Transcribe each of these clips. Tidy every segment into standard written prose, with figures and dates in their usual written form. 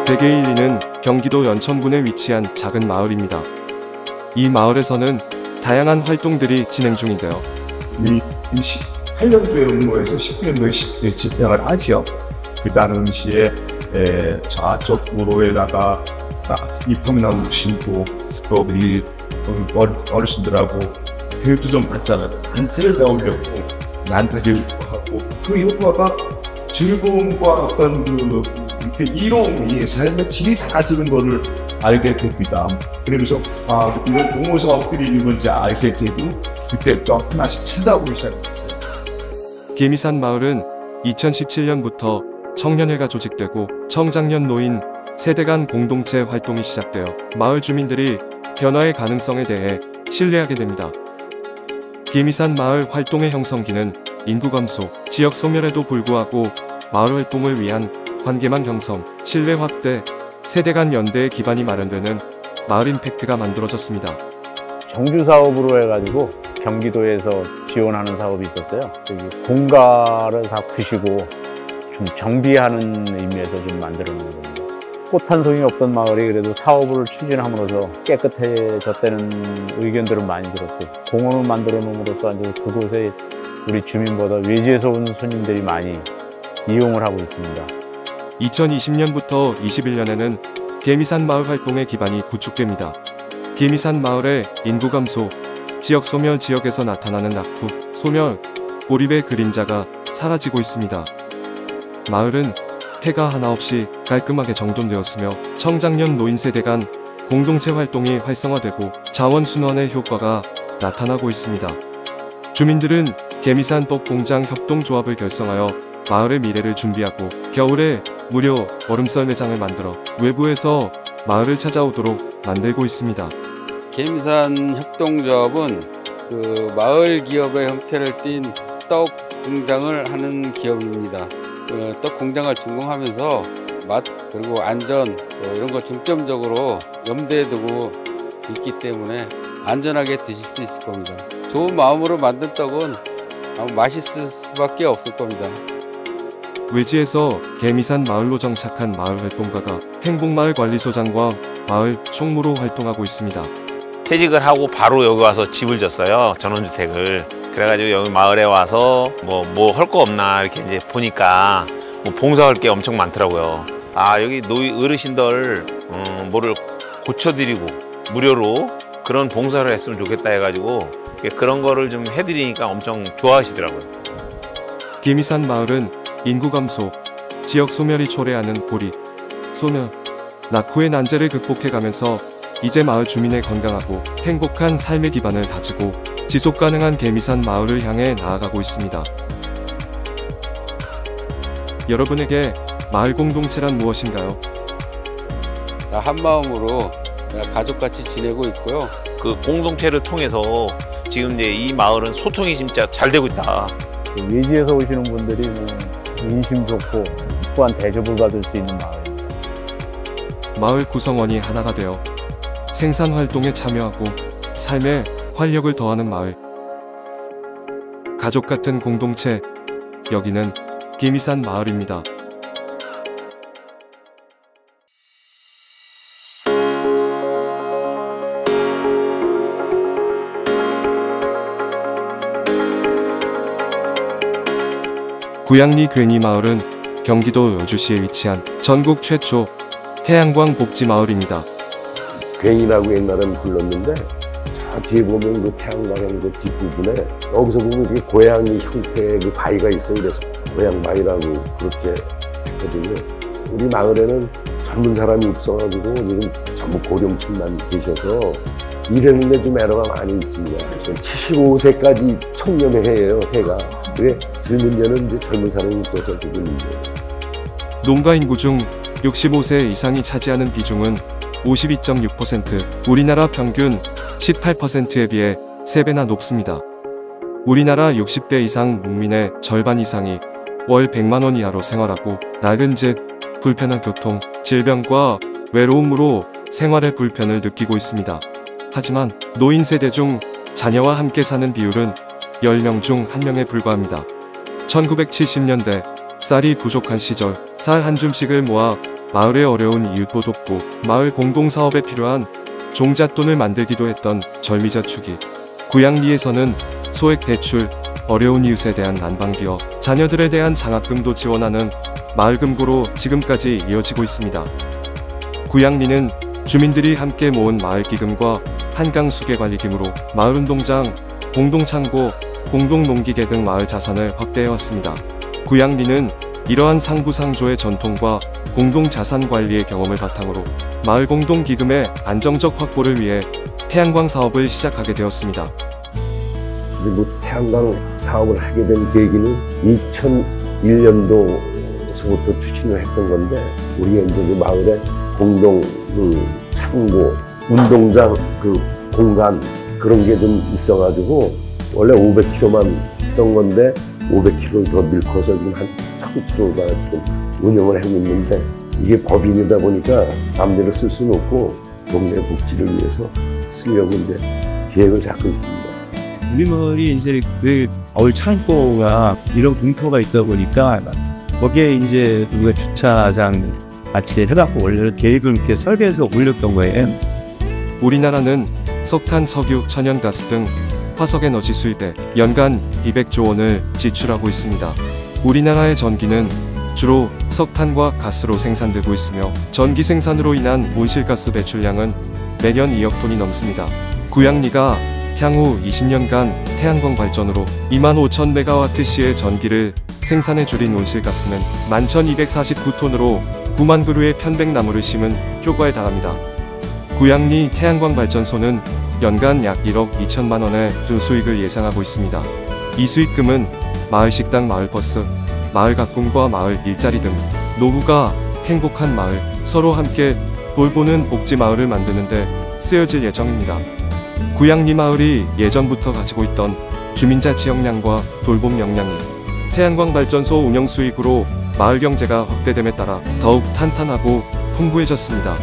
백예일리는 경기도 연천군에 위치한 작은 마을입니다. 이 마을에서는 다양한 활동들이 진행 중인데요. 이 18년도에 응모해서 19년도에 집행을 하죠. 그 당시에 저쪽 도로에다가 이평나무 심고 또 우리 어르신들하고 교육도 좀 받잖아요. 단체를 배우려고 난타를 하고 그 효과가 즐거움과 어떤 그 이로움이 삶의 질이 달라지는 것을 알게 됩니다. 그러면서 이런 동호 사업들이 있는 건지 알게 되고 그때부터 하나씩 찾아오기 시작했어요. 계미산 마을은 2017년부터 청년회가 조직되고 청장년 노인 세대 간 공동체 활동이 시작되어 마을 주민들이 변화의 가능성에 대해 신뢰하게 됩니다. 계미산 마을 활동의 형성기는 인구 감소, 지역 소멸에도 불구하고 마을 활동을 위한 관계망 형성, 신뢰 확대, 세대 간 연대의 기반이 마련되는 마을 임팩트가 만들어졌습니다. 정주 사업으로 해가지고 경기도에서 지원하는 사업이 있었어요. 공가를 다 부시고 좀 정비하는 의미에서 좀 만들어 놓은 겁니다. 꽃 한 송이 없던 마을이 그래도 사업을 추진함으로써 깨끗해졌다는 의견들을 많이 들었고, 공원을 만들어 놓음으로써 그곳에 우리 주민보다 외지에서 온 손님들이 많이 이용을 하고 있습니다. 2020년부터 21년에는 계미산 마을 활동의 기반이 구축됩니다. 계미산 마을의 인구 감소, 지역 소멸 지역에서 나타나는 낙후, 소멸, 고립의 그림자가 사라지고 있습니다. 마을은 폐가 하나 없이 깔끔하게 정돈되었으며 청장년 노인 세대 간 공동체 활동이 활성화되고 자원순환의 효과가 나타나고 있습니다. 주민들은 계미산 떡공장 협동조합을 결성하여 마을의 미래를 준비하고 겨울에 무료 얼음썰 매장을 만들어 외부에서 마을을 찾아오도록 만들고 있습니다. 계미산 협동조합은 그 마을 기업의 형태를 띤 떡 공장을 하는 기업입니다. 떡 공장을 준공하면서 맛 그리고 안전 이런 거 중점적으로 염두에 두고 있기 때문에 안전하게 드실 수 있을 겁니다. 좋은 마음으로 만든 떡은 아마 맛있을 수밖에 없을 겁니다. 외지에서 계미산 마을로 정착한 마을 활동가가 행복마을관리소장과 마을 총무로 활동하고 있습니다. 퇴직을 하고 바로 여기 와서 집을 졌어요. 전원주택을. 그래가지고 여기 마을에 와서 뭐 할 거 없나 이렇게 이제 보니까 뭐 봉사할 게 엄청 많더라고요. 여기 어르신들 뭐를 고쳐드리고 무료로 그런 봉사를 했으면 좋겠다 해가지고 그런 거를 좀 해드리니까 엄청 좋아하시더라고요. 계미산 마을은 인구 감소, 지역 소멸이 초래하는 고립, 소멸, 낙후의 난제를 극복해가면서 이제 마을 주민의 건강하고 행복한 삶의 기반을 다지고 지속가능한 계미산 마을을 향해 나아가고 있습니다. 여러분에게 마을 공동체란 무엇인가요? 한마음으로 가족같이 지내고 있고요. 그 공동체를 통해서 지금 이제 이 마을은 소통이 진짜 잘 되고 있다. 외지에서 오시는 분들이 인심 좋고 후한 대접을 받을 수 있는 마을입니다. 마을 구성원이 하나가 되어 생산 활동에 참여하고 삶에 활력을 더하는 마을. 가족 같은 공동체, 여기는 계미산 마을입니다. 구양리 괜히 마을은 경기도 여주시에 위치한 전국 최초 태양광 복지 마을입니다. 괜히라고 옛날에는 불렀는데 저 뒤에 보면 그 태양광의 그 뒷부분에 여기서 보면 이렇게 고양이 형태의 그 바위가 있어요. 그래서 고양바위라고 그렇게 했거든요. 우리 마을에는 젊은 사람이 없어가지고 지금 전부 고령층만 계셔서 일했는데 좀 애로가 많이 있습니다. 75세까지 청년회예요, 해가. 그게 젊은이는 이제 젊은 사람이 없어서 조금 힘들어요. 농가 인구 중 65세 이상이 차지하는 비중은 52.6%, 우리나라 평균 18%에 비해 3배나 높습니다. 우리나라 60대 이상 국민의 절반 이상이 월 100만 원 이하로 생활하고 낡은 집, 불편한 교통, 질병과 외로움으로 생활의 불편을 느끼고 있습니다. 하지만 노인 세대 중 자녀와 함께 사는 비율은 10명 중 1명에 불과합니다. 1970년대 쌀이 부족한 시절 쌀 한 줌씩을 모아 마을의 어려운 이웃도 돕고 마을 공동사업에 필요한 종잣돈을 만들기도 했던 절미저축이 구양리에서는 소액 대출, 어려운 이웃에 대한 난방비와 자녀들에 대한 장학금도 지원하는 마을금고로 지금까지 이어지고 있습니다. 구양리는 주민들이 함께 모은 마을기금과 한강수계관리금으로 마을운동장, 공동창고, 공동농기계 등 마을 자산을 확대해왔습니다. 구양리는 이러한 상부상조의 전통과 공동자산관리의 경험을 바탕으로 마을 공동기금의 안정적 확보를 위해 태양광 사업을 시작하게 되었습니다. 그리고 태양광 사업을 하게 된 계기는 2001년도서부터 추진을 했던 건데, 우리가 이제 그 마을에 공동 창고, 운동장 공간 그런 게 좀 있어가지고 원래 500kg만 했던 건데 500kg를 더 늙어서 지금 한 1000kg가 지금 운영을 하고 있는데, 이게 법인이다 보니까 마음대로 쓸 수는 없고 동네 복지를 위해서 쓰려고 이제 계획을 잡고 있습니다. 우리 마을이 이제 그 마을 창고가 이런 공터가 있다 보니까 거기에 이제 우리가 주차장 같이 해갖고 원래 계획을 이렇게 설계해서 올렸던 거예요. 우리나라는 석탄, 석유, 천연가스 등 화석에너지 수입에 연간 200조 원을 지출하고 있습니다. 우리나라의 전기는 주로 석탄과 가스로 생산되고 있으며 전기 생산으로 인한 온실가스 배출량은 매년 2억 톤이 넘습니다. 구양리가 향후 20년간 태양광 발전으로 25,000메가와트시의 전기를 생산해 줄인 온실가스는 11,249톤으로 9만 그루의 편백나무를 심은 효과에 달합니다. 구양리 태양광 발전소는 연간 약 1억 2천만 원의 수익을 예상하고 있습니다. 이 수익금은 마을 식당, 마을 버스, 마을 가꿈과 마을 일자리 등 노후가 행복한 마을, 서로 함께 돌보는 복지 마을을 만드는데 쓰여질 예정입니다. 구양리 마을이 예전부터 가지고 있던 주민자치 역량과 돌봄 역량이 태양광 발전소 운영 수익으로 마을 경제가 확대됨에 따라 더욱 탄탄하고 풍부해졌습니다.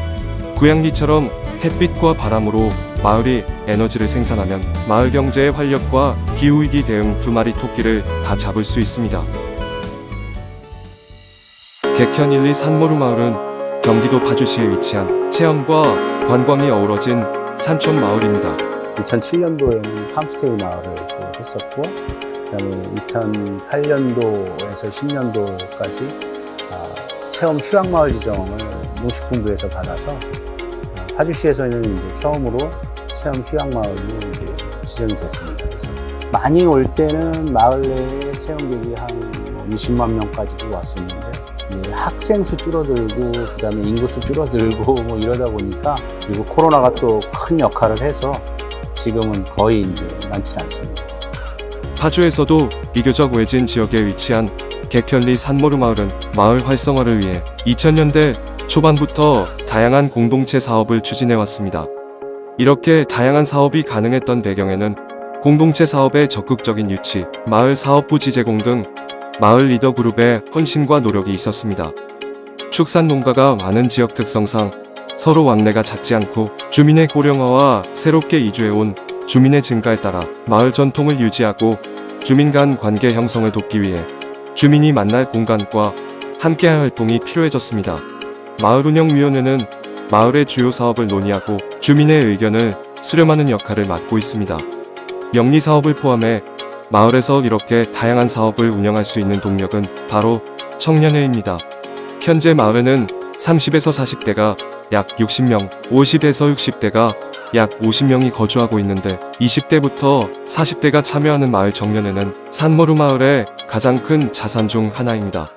구양리처럼 햇빛과 바람으로 마을이 에너지를 생산하면 마을 경제의 활력과 기후위기 대응 2마리 토끼를 다 잡을 수 있습니다. 객현 1, 2 산모루 마을은 경기도 파주시에 위치한 체험과 관광이 어우러진 산촌 마을입니다. 2007년도에는 팜스테이 마을을 했었고, 그다음에 2008년도에서 10년도까지 체험 휴양마을 지정을 농식품부에서 받아서 파주시에서는 이제 처음으로 체험 휴양마을로 이제 지정이 됐습니다. 그래서 많이 올 때는 마을 내에 체험객이 한 20만 명까지도 왔었는데, 학생 수 줄어들고 그다음에 인구수 줄어들고 뭐 이러다 보니까, 그리고 코로나가 또 큰 역할을 해서 지금은 거의 이제 많지 않습니다. 파주에서도 비교적 외진 지역에 위치한 객현리 산모루 마을은 마을 활성화를 위해 2000년대 초반부터 다양한 공동체 사업을 추진해 왔습니다. 이렇게 다양한 사업이 가능했던 배경에는 공동체 사업의 적극적인 유치, 마을 사업부지 제공 등 마을 리더 그룹의 헌신과 노력이 있었습니다. 축산 농가가 많은 지역 특성상 서로 왕래가 잦지 않고 주민의 고령화와 새롭게 이주해온 주민의 증가에 따라 마을 전통을 유지하고 주민 간 관계 형성을 돕기 위해 주민이 만날 공간과 함께할 활동이 필요해졌습니다. 마을운영위원회는 마을의 주요 사업을 논의하고 주민의 의견을 수렴하는 역할을 맡고 있습니다. 영리사업을 포함해 마을에서 이렇게 다양한 사업을 운영할 수 있는 동력은 바로 청년회입니다. 현재 마을에는 30에서 40대가 약 60명, 50에서 60대가 약 50명이 거주하고 있는데 20대부터 40대가 참여하는 마을 정년회는 산모루 마을의 가장 큰 자산 중 하나입니다.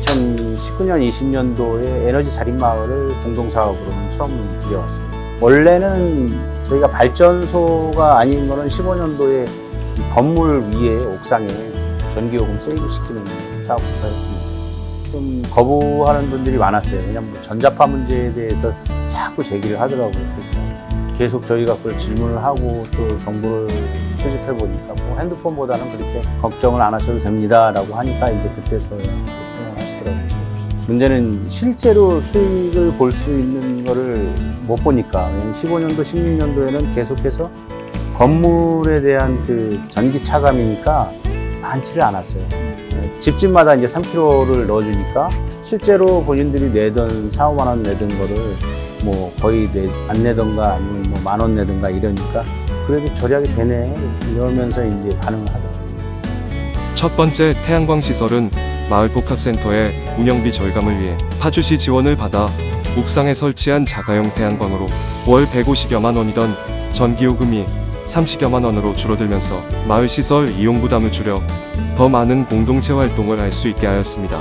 2019년, 20년도에 에너지 자립 마을을 공동사업으로는 처음 들여왔습니다. 원래는 저희가 발전소가 아닌 거는 15년도에 건물 위에 옥상에 전기요금 세이브 시키는 사업부터 했습니다. 좀 거부하는 분들이 많았어요. 왜냐면 전자파 문제에 대해서 자꾸 제기를 하더라고요. 그래서 계속 저희가 그걸 질문을 하고 또 정보를 수집해 보니까 뭐 핸드폰보다는 그렇게 걱정을 안 하셔도 됩니다 라고 하니까 이제 그때서야 수용을 하시더라고요. 문제는 실제로 수익을 볼 수 있는 거를 못 보니까, 15년도, 16년도에는 계속해서 건물에 대한 그 전기 차감이니까 많지를 않았어요. 집집마다 이제 3kg를 넣어주니까 실제로 본인들이 내던 4, 5만 원 내던 거를 뭐 거의 안 내던가 아니면 뭐 10,000원 내던가 이러니까 그래도 절약이 되네 이러면서 이제 반응을 하더라고요. 첫 번째 태양광 시설은 마을 복합센터의 운영비 절감을 위해 파주시 지원을 받아 옥상에 설치한 자가용 태양광으로 월 150여만 원이던 전기요금이 30여만 원으로 줄어들면서 마을 시설 이용 부담을 줄여 더 많은 공동체 활동을 할 수 있게 하였습니다.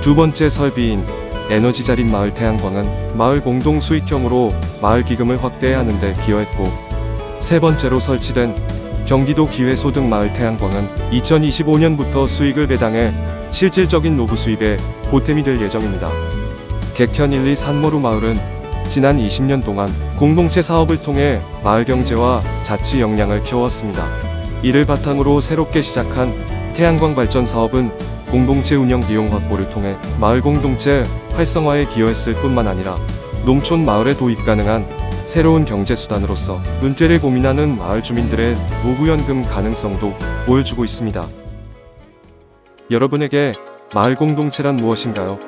두 번째 설비인 에너지 자립 마을 태양광은 마을 공동 수익형으로 마을 기금을 확대하는 데 기여했고, 세 번째로 설치된 경기도 기회소득 마을 태양광은 2025년부터 수익을 배당해 실질적인 노후 수입에 보탬이 될 예정입니다. 객현 1, 2 산모루 마을은 지난 20년 동안 공동체 사업을 통해 마을 경제와 자치 역량을 키웠습니다. 이를 바탕으로 새롭게 시작한 태양광 발전 사업은 공동체 운영 비용 확보를 통해 마을 공동체 활성화에 기여했을 뿐만 아니라 농촌 마을에 도입 가능한 새로운 경제수단으로서 은퇴를 고민하는 마을 주민들의 노후연금 가능성도 보여주고 있습니다. 여러분에게 마을 공동체란 무엇인가요?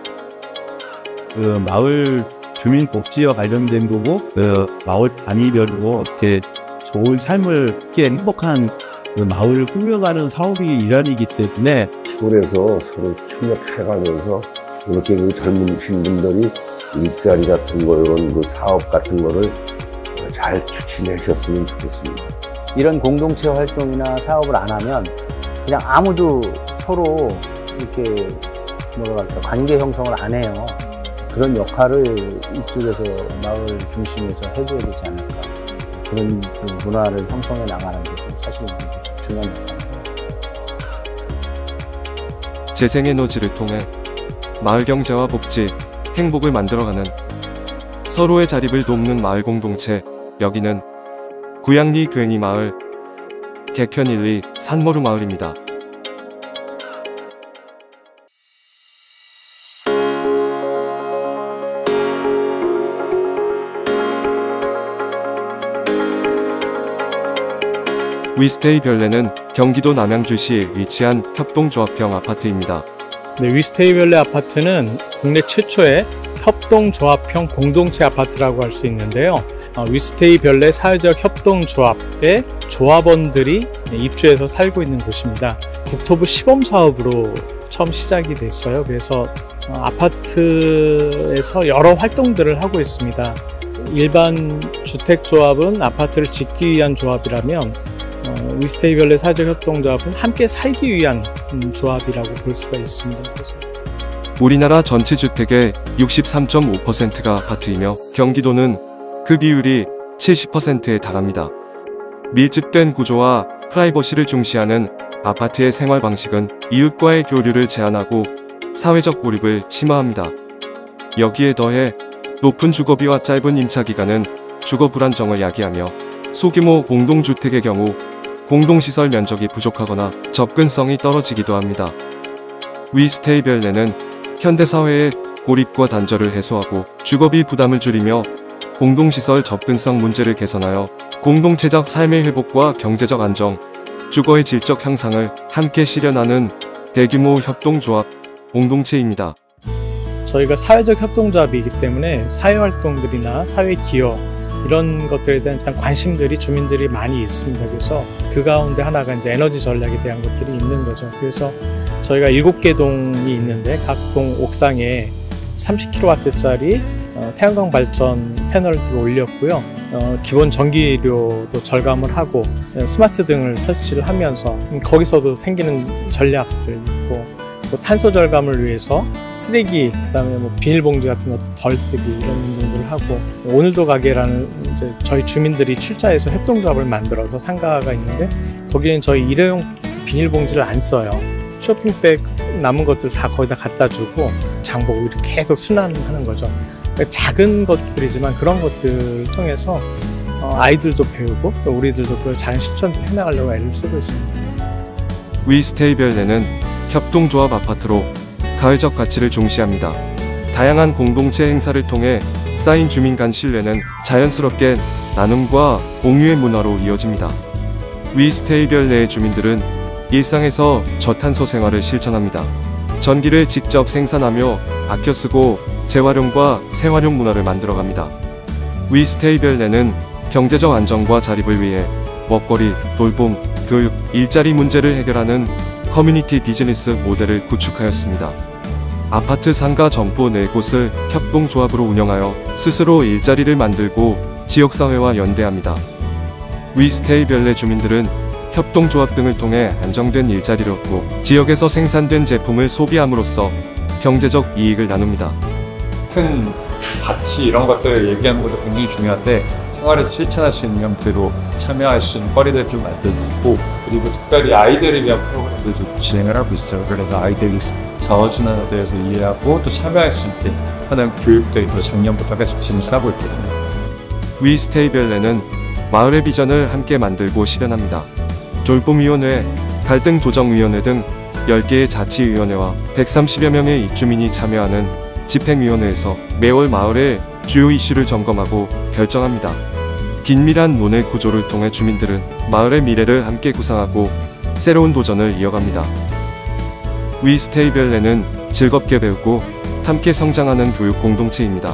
그 마을 주민복지와 관련된 거고, 그 마을 단위별로 이렇게 좋은 삶을 이렇게 행복한 그 마을을 꾸며가는 사업이 일환이기 때문에 시골에서 서로 협력해가면서 이렇게 그 젊으신 분들이 일자리 같은 거 이런 그 사업 같은 거를 잘 추진하셨으면 좋겠습니다. 이런 공동체 활동이나 사업을 안 하면 그냥 아무도 서로 이렇게 뭐라 할까 관계 형성을 안 해요. 그런 역할을 이쪽에서 마을 중심에서 해줘야 되지 않을까. 그런 그 문화를 형성해 나가는 게 사실 중요한 역할입니다. 재생에너지를 통해 마을 경제와 복지, 행복을 만들어가는 서로의 자립을 돕는 마을 공동체. 여기는 구양리 괜히 마을 객현 1, 2 산모루 마을입니다. 위스테이 별내는 경기도 남양주시에 위치한 협동조합형 아파트입니다. 네, 위스테이 별내 아파트는 국내 최초의 협동조합형 공동체 아파트라고 할 수 있는데요. 위스테이 별내 사회적 협동조합의 조합원들이 입주해서 살고 있는 곳입니다. 국토부 시범 사업으로 처음 시작이 됐어요. 그래서 아파트에서 여러 활동들을 하고 있습니다. 일반 주택조합은 아파트를 짓기 위한 조합이라면 위스테이 별내 사회적 협동조합은 함께 살기 위한 조합이라고 볼 수가 있습니다. 우리나라 전체 주택의 63.5%가 아파트이며 경기도는 그 비율이 70%에 달합니다. 밀집된 구조와 프라이버시를 중시하는 아파트의 생활 방식은 이웃과의 교류를 제한하고 사회적 고립을 심화합니다. 여기에 더해 높은 주거비와 짧은 임차 기간은 주거 불안정을 야기하며 소규모 공동주택의 경우 공동시설 면적이 부족하거나 접근성이 떨어지기도 합니다. 위스테이 별내는 현대사회의 고립과 단절을 해소하고 주거비 부담을 줄이며 공동시설 접근성 문제를 개선하여 공동체적 삶의 회복과 경제적 안정, 주거의 질적 향상을 함께 실현하는 대규모 협동조합 공동체입니다. 저희가 사회적 협동조합이기 때문에 사회활동들이나 사회기여 이런 것들에 대한 일단 관심들이 주민들이 많이 있습니다. 그래서 그 가운데 하나가 이제 에너지 전략에 대한 것들이 있는 거죠. 그래서 저희가 7개 동이 있는데 각 동 옥상에 30kW짜리 태양광 발전 패널들을 올렸고요. 기본 전기료도 절감을 하고 스마트 등을 설치를 하면서 거기서도 생기는 전략들 있고, 또 탄소 절감을 위해서 쓰레기, 그다음에 뭐 비닐봉지 같은 거 덜 쓰기 이런 운동들을 하고, 오늘도 가게라는 이제 저희 주민들이 출자해서 협동조합을 만들어서 상가가 있는데 거기는 저희 일회용 비닐봉지를 안 써요. 쇼핑백 남은 것들 다 거기다 갖다 주고 장보고 이렇게 계속 순환하는 거죠. 그러니까 작은 것들이지만 그런 것들을 통해서 아이들도 배우고 또 우리들도 그걸 잘 실천해 나가려고 애를 쓰고 있습니다. 위스테이 별내는 협동조합 아파트로 가회적 가치를 중시합니다. 다양한 공동체 행사를 통해 쌓인 주민 간 신뢰는 자연스럽게 나눔과 공유의 문화로 이어집니다. 위스테이 별내의 주민들은 일상에서 저탄소 생활을 실천합니다. 전기를 직접 생산하며 아껴 쓰고 재활용과 새활용 문화를 만들어갑니다. 위스테이별레는 경제적 안정과 자립을 위해 먹거리, 돌봄, 교육, 일자리 문제를 해결하는 커뮤니티 비즈니스 모델을 구축하였습니다. 아파트 상가 점포 4곳을 협동조합으로 운영하여 스스로 일자리를 만들고 지역사회와 연대합니다. 위스테이별레 주민들은 협동조합 등을 통해 안정된 일자리를 얻고 지역에서 생산된 제품을 소비함으로써 경제적 이익을 나눕니다. 큰 가치 이런 것들을 얘기하는 것도 굉장히 중요한데 생활에서 실천할 수 있는 형태로 참여할 수 있는 거리들을 좀 만들고 그리고 특별히 아이들을 위한 프로그램들도 진행을 하고 있어요. 그래서 아이들이 자원순환에 대해서 이해하고 또 참여할 수 있게 하는 교육들도 작년부터 계속 진행하고 있거든요. 위스테이별레는 마을의 비전을 함께 만들고 실현합니다. 돌봄위원회, 갈등조정위원회 등 10개의 자치위원회와 130여 명의 입주민이 참여하는 집행위원회에서 매월 마을의 주요 이슈를 점검하고 결정합니다. 긴밀한 논의 구조를 통해 주민들은 마을의 미래를 함께 구상하고 새로운 도전을 이어갑니다. 위스테이별레는 즐겁게 배우고 함께 성장하는 교육 공동체입니다.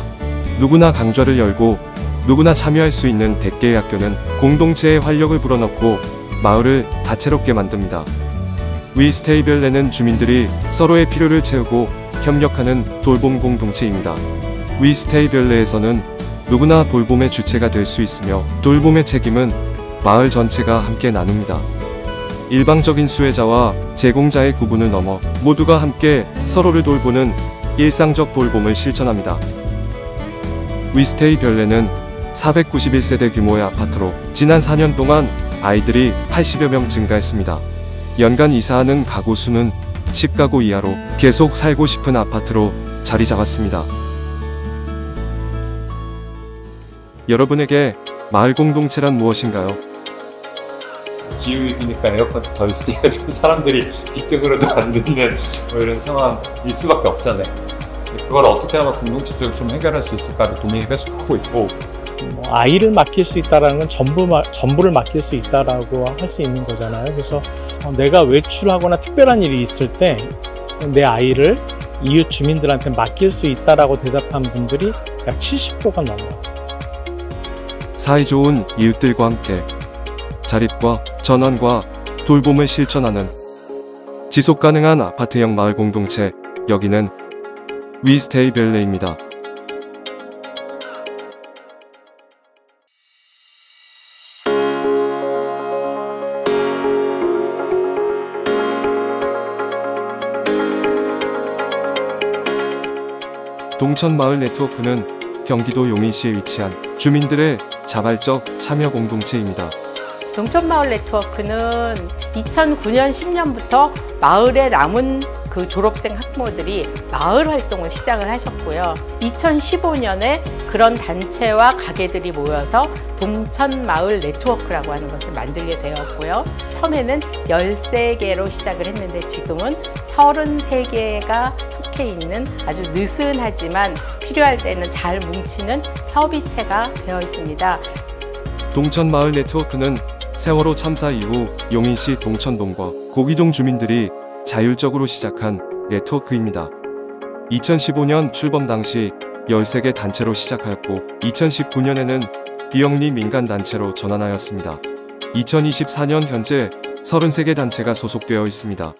누구나 강좌를 열고 누구나 참여할 수 있는 100개의 학교는 공동체의 활력을 불어넣고 마을을 다채롭게 만듭니다. 위스테이별레는 주민들이 서로의 필요를 채우고 협력하는 돌봄 공동체입니다. 위스테이별레에서는 누구나 돌봄의 주체가 될 수 있으며 돌봄의 책임은 마을 전체가 함께 나눕니다. 일방적인 수혜자와 제공자의 구분을 넘어 모두가 함께 서로를 돌보는 일상적 돌봄을 실천합니다. 위스테이별레는 491세대 규모의 아파트로 지난 4년 동안 아이들이 80여 명 증가했습니다. 연간 이사하는 가구 수는 10가구 이하로 계속 살고 싶은 아파트로 자리 잡았습니다. 여러분에게 마을 공동체란 무엇인가요? 기후위기니까 에어컨 덜 쓰니까 좀 사람들이 비등으로도 안 듣는 뭐 이런 상황일 수밖에 없잖아요. 그걸 어떻게 하면 공동체적으로 좀 해결할 수 있을까를 고민을 계속하고 있고 아이를 맡길 수 있다는 건 전부를 맡길 수 있다라고 할 수 있는 거잖아요. 그래서 내가 외출하거나 특별한 일이 있을 때 내 아이를 이웃 주민들한테 맡길 수 있다라고 대답한 분들이 약 70%가 넘어요. 사이좋은 이웃들과 함께 자립과 전환과 돌봄을 실천하는 지속가능한 아파트형 마을 공동체, 여기는 위스테이별레입니다. 동천마을 네트워크는 경기도 용인시에 위치한 주민들의 자발적 참여 공동체입니다. 동천마을 네트워크는 2009년 10년부터 마을에 남은 그 졸업생 학부모들이 마을 활동을 시작을 하셨고요. 2015년에 그런 단체와 가게들이 모여서 동천마을 네트워크라고 하는 것을 만들게 되었고요. 처음에는 13개로 시작을 했는데 지금은 33개가 속해 있는 아주 느슨하지만 필요할 때는 잘 뭉치는 협의체가 되어 있습니다. 동천마을 네트워크는 세월호 참사 이후 용인시 동천동과 고기동 주민들이 자율적으로 시작한 네트워크입니다. 2015년 출범 당시 13개 단체로 시작하였고 2019년에는 비영리 민간단체로 전환하였습니다. 2024년 현재 33개 단체가 소속되어 있습니다.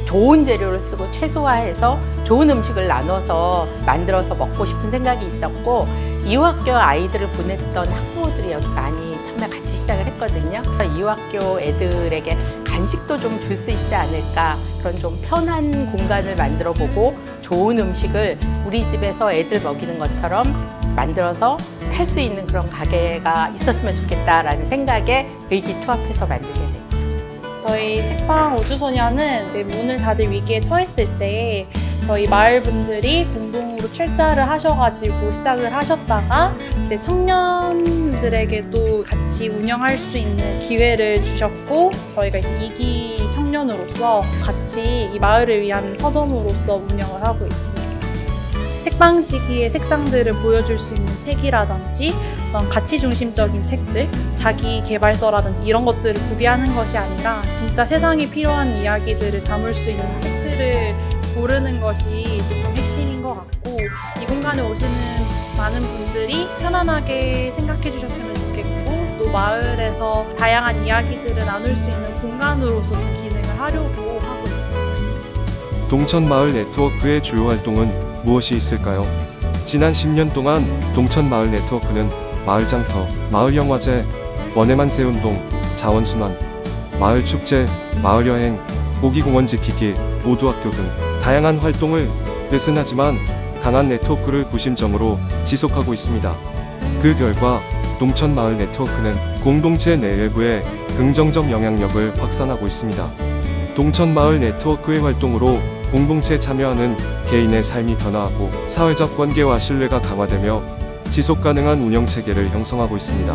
좋은 재료를 쓰고 최소화해서 좋은 음식을 나눠서 만들어서 먹고 싶은 생각이 있었고 이화학교 아이들을 보냈던 학부모들이 여기 많이 처음에 같이 시작을 했거든요. 이화학교 애들에게 간식도 좀 줄 수 있지 않을까, 그런 좀 편한 공간을 만들어 보고 좋은 음식을 우리 집에서 애들 먹이는 것처럼 만들어서 팔 수 있는 그런 가게가 있었으면 좋겠다라는 생각에 의기투합해서 만들게 됐죠. 저희 책방 우주소녀는 문을 닫을 위기에 처했을 때 저희 마을 분들이 공동으로 출자를 하셔가지고 시작을 하셨다가 이제 청년들에게도 같이 운영할 수 있는 기회를 주셨고 저희가 이제 2기 청년으로서 같이 이 마을을 위한 서점으로서 운영을 하고 있습니다. 책방지기의 색상들을 보여줄 수 있는 책이라든지 어떤 가치 중심적인 책들, 자기 개발서라든지 이런 것들을 구비하는 것이 아니라 진짜 세상에 필요한 이야기들을 담을 수 있는 책들을 고르는 것이 조금 핵심인 것 같고, 이 공간에 오시는 많은 분들이 편안하게 생각해 주셨으면 좋겠고, 또 마을에서 다양한 이야기들을 나눌 수 있는 공간으로서 좀 기능을 하려고 하고 있습니다. 동천마을 네트워크의 주요 활동은 무엇이 있을까요? 지난 10년 동안 동천마을 네트워크는 마을장터, 마을영화제, 원해만세운동, 자원순환, 마을축제, 마을여행, 고기공원 지키기, 모두학교 등 다양한 활동을 느슨하지만 강한 네트워크를 구심점으로 지속하고 있습니다. 그 결과 동천마을 네트워크는 공동체 내외부의 긍정적 영향력을 확산하고 있습니다. 동천마을 네트워크의 활동으로 공동체에 참여하는 개인의 삶이 변화하고 사회적 관계와 신뢰가 강화되며 지속가능한 운영체계를 형성하고 있습니다.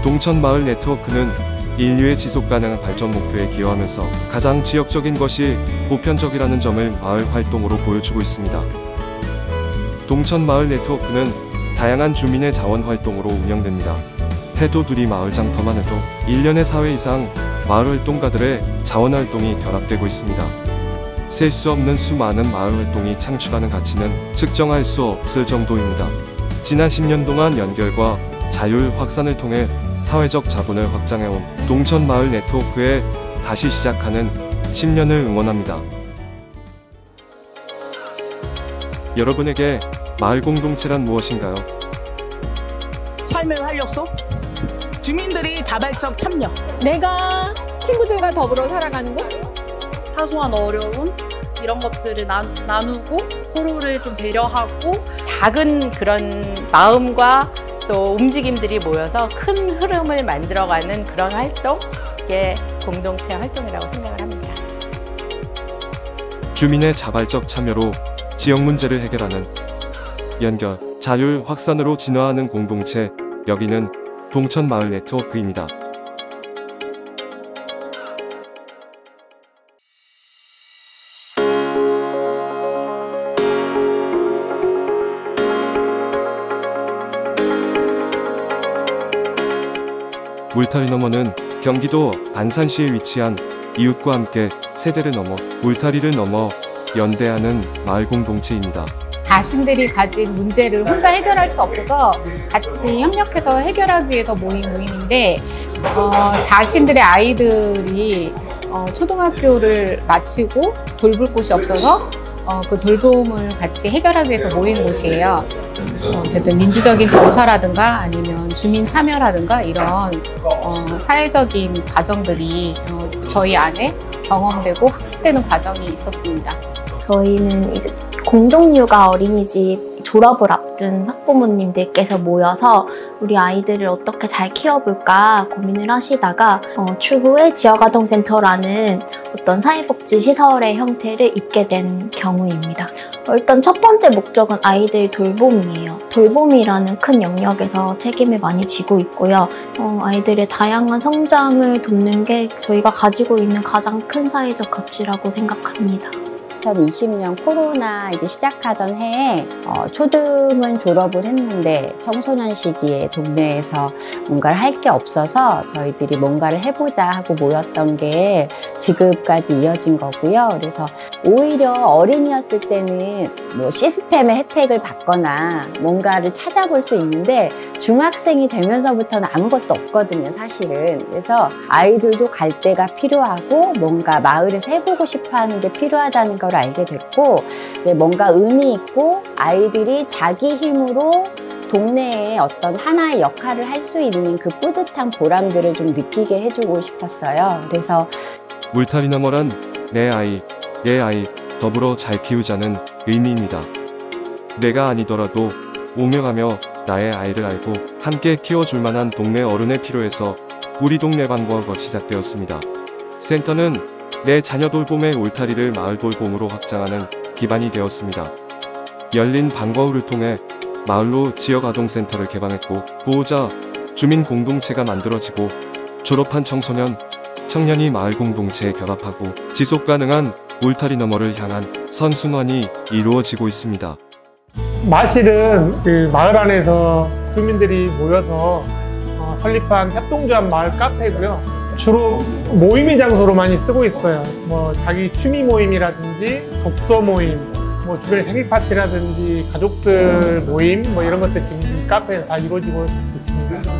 동천마을 네트워크는 인류의 지속가능한 발전 목표에 기여하면서 가장 지역적인 것이 보편적이라는 점을 마을 활동으로 보여주고 있습니다. 동천마을 네트워크는 다양한 주민의 자원 활동으로 운영됩니다. 해도두리 마을장터만 해도 1년에 4회 이상 마을 활동가들의 자원 활동이 결합되고 있습니다. 셀 수 없는 수많은 마을 활동이 창출하는 가치는 측정할 수 없을 정도입니다. 지난 10년 동안 연결과 자율 확산을 통해 사회적 자본을 확장해온 동천마을 네트워크에 다시 시작하는 10년을 응원합니다. 여러분에게 마을 공동체란 무엇인가요? 삶의 활력소? 주민들이 자발적 참여. 내가 친구들과 더불어 살아가는 곳? 사소한 어려움 이런 것들을 나누고 서로를 좀 배려하고 작은 그런 마음과 또 움직임들이 모여서 큰 흐름을 만들어가는 그런 활동, 이게 공동체 활동이라고 생각을 합니다. 주민의 자발적 참여로 지역 문제를 해결하는 연결, 자율 확산으로 진화하는 공동체, 여기는 동천마을 네트워크입니다. 울타리 너머는 경기도 안산시에 위치한 이웃과 함께 세대를 넘어 울타리를 넘어 연대하는 마을 공동체입니다. 자신들이 가진 문제를 혼자 해결할 수 없어서 같이 협력해서 해결하기 위해서 모인 모임인데, 자신들의 아이들이 초등학교를 마치고 돌볼 곳이 없어서 그 돌봄을 같이 해결하기 위해서 모인 곳이에요. 어쨌든 민주적인 정서라든가 아니면 주민 참여라든가 이런 사회적인 과정들이 저희 안에 경험되고 학습되는 과정이 있었습니다. 저희는 이제 공동육아 어린이집 졸업을 앞둔 학부모님들께서 모여서 우리 아이들을 어떻게 잘 키워볼까 고민을 하시다가 추후에 지역아동센터라는 어떤 사회복지 시설의 형태를 입게 된 경우입니다. 일단 첫 번째 목적은 아이들 돌봄이에요. 돌봄이라는 큰 영역에서 책임을 많이 지고 있고요. 아이들의 다양한 성장을 돕는 게 저희가 가지고 있는 가장 큰 사회적 가치라고 생각합니다. 2020년 코로나 이제 시작하던 해에 초등은 졸업을 했는데 청소년 시기에 동네에서 뭔가를 할 게 없어서 저희들이 뭔가를 해보자 하고 모였던 게 지금까지 이어진 거고요. 그래서 오히려 어린이였을 때는 뭐 시스템의 혜택을 받거나 뭔가를 찾아볼 수 있는데 중학생이 되면서부터는 아무것도 없거든요, 사실은. 그래서 아이들도 갈 데가 필요하고 뭔가 마을에서 해보고 싶어 하는 게 필요하다는 걸 알게 됐고, 이제 뭔가 의미 있고 아이들이 자기 힘으로 동네에 어떤 하나의 역할을 할 수 있는 그 뿌듯한 보람들을 좀 느끼게 해주고 싶었어요. 그래서 울타리 너머란 내 아이, 얘 아이 더불어 잘 키우자는 의미입니다. 내가 아니더라도 오며가며 나의 아이를 알고 함께 키워줄 만한 동네 어른의 필요해서 우리 동네 방과후가 시작되었습니다. 센터는 내 자녀 돌봄의 울타리를 마을 돌봄으로 확장하는 기반이 되었습니다. 열린 방과후를 통해 마을로 지역아동센터를 개방했고, 보호자, 주민 공동체가 만들어지고 졸업한 청소년, 청년이 마을 공동체에 결합하고 지속가능한 울타리 너머를 향한 선순환이 이루어지고 있습니다. 마실은 그 마을 안에서 주민들이 모여서 설립한 협동조합 마을 카페고요. 주로 모임의 장소로 많이 쓰고 있어요. 뭐 자기 취미 모임이라든지 독서 모임, 뭐 주변에 생일 파티라든지 가족들 모임 뭐 이런 것들 지금 이 카페에서 다 이루어지고 있습니다.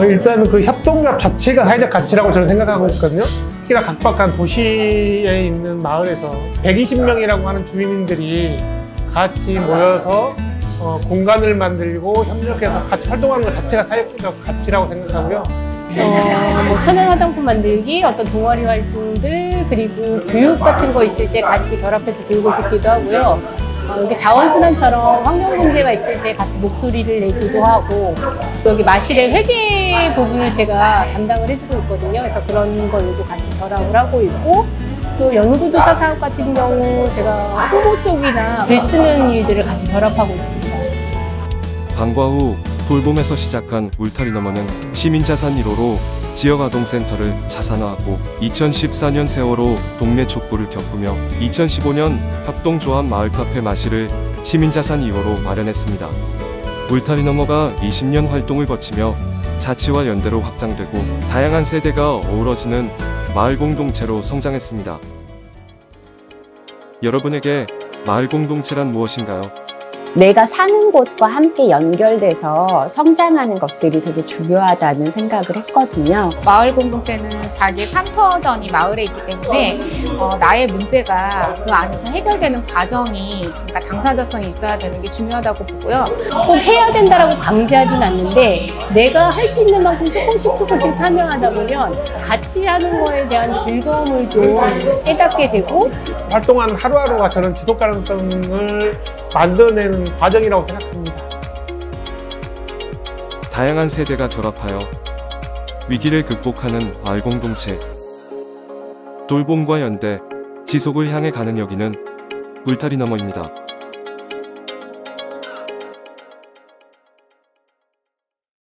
일단 그 협동조합 자체가 사회적 가치라고 저는 생각하고 있거든요. 특히나 각박한 도시에 있는 마을에서 120명이라고 하는 주민들이 같이 모여서 공간을 만들고 협력해서 같이 활동하는 것 자체가 사회적 가치라고 생각하고요. 뭐 천연 화장품 만들기, 어떤 동아리 활동들, 그리고 교육 같은 거 있을 때 같이 결합해서 교육을 듣기도 하고요. 이렇게 자원순환처럼 환경 문제가 있을 때 같이 목소리를 내기도 하고, 여기 마실의 회계 부분을 제가 담당을 해주고 있거든요. 그래서 그런 걸로도 같이 결합을 하고 있고, 또 연구조사 사업 같은 경우 제가 홍보 쪽이나 글 쓰는 일들을 같이 결합하고 있습니다. 방과 후 돌봄에서 시작한 울타리 너머는 시민자산 1호로 지역아동센터를 자산화하고 2014년 세월호 동네 촛불을 겪으며 2015년 협동조합 마을카페 마실을 시민자산 2호로 마련했습니다. 울타리 너머가 20년 활동을 거치며 자치와 연대로 확장되고 다양한 세대가 어우러지는 마을 공동체로 성장했습니다. 여러분에게 마을 공동체란 무엇인가요? 내가 사는 곳과 함께 연결돼서 성장하는 것들이 되게 중요하다는 생각을 했거든요. 마을 공동체는 자기의 삶터전이 마을에 있기 때문에 나의 문제가 그 안에서 해결되는 과정이, 그러니까 당사자성이 있어야 되는 게 중요하다고 보고요. 꼭 해야 된다라고 강제하진 않는데 내가 할 수 있는 만큼 조금씩 참여하다 보면 같이 하는 거에 대한 즐거움을 좀 깨닫게 되고, 활동한 하루하루가 저는 지속 가능성을 만들어내는 과정이라고 생각합니다. 다양한 세대가 결합하여 위기를 극복하는 마을 공동체. 돌봄과 연대, 지속을 향해 가는 여기는 울타리 너머입니다.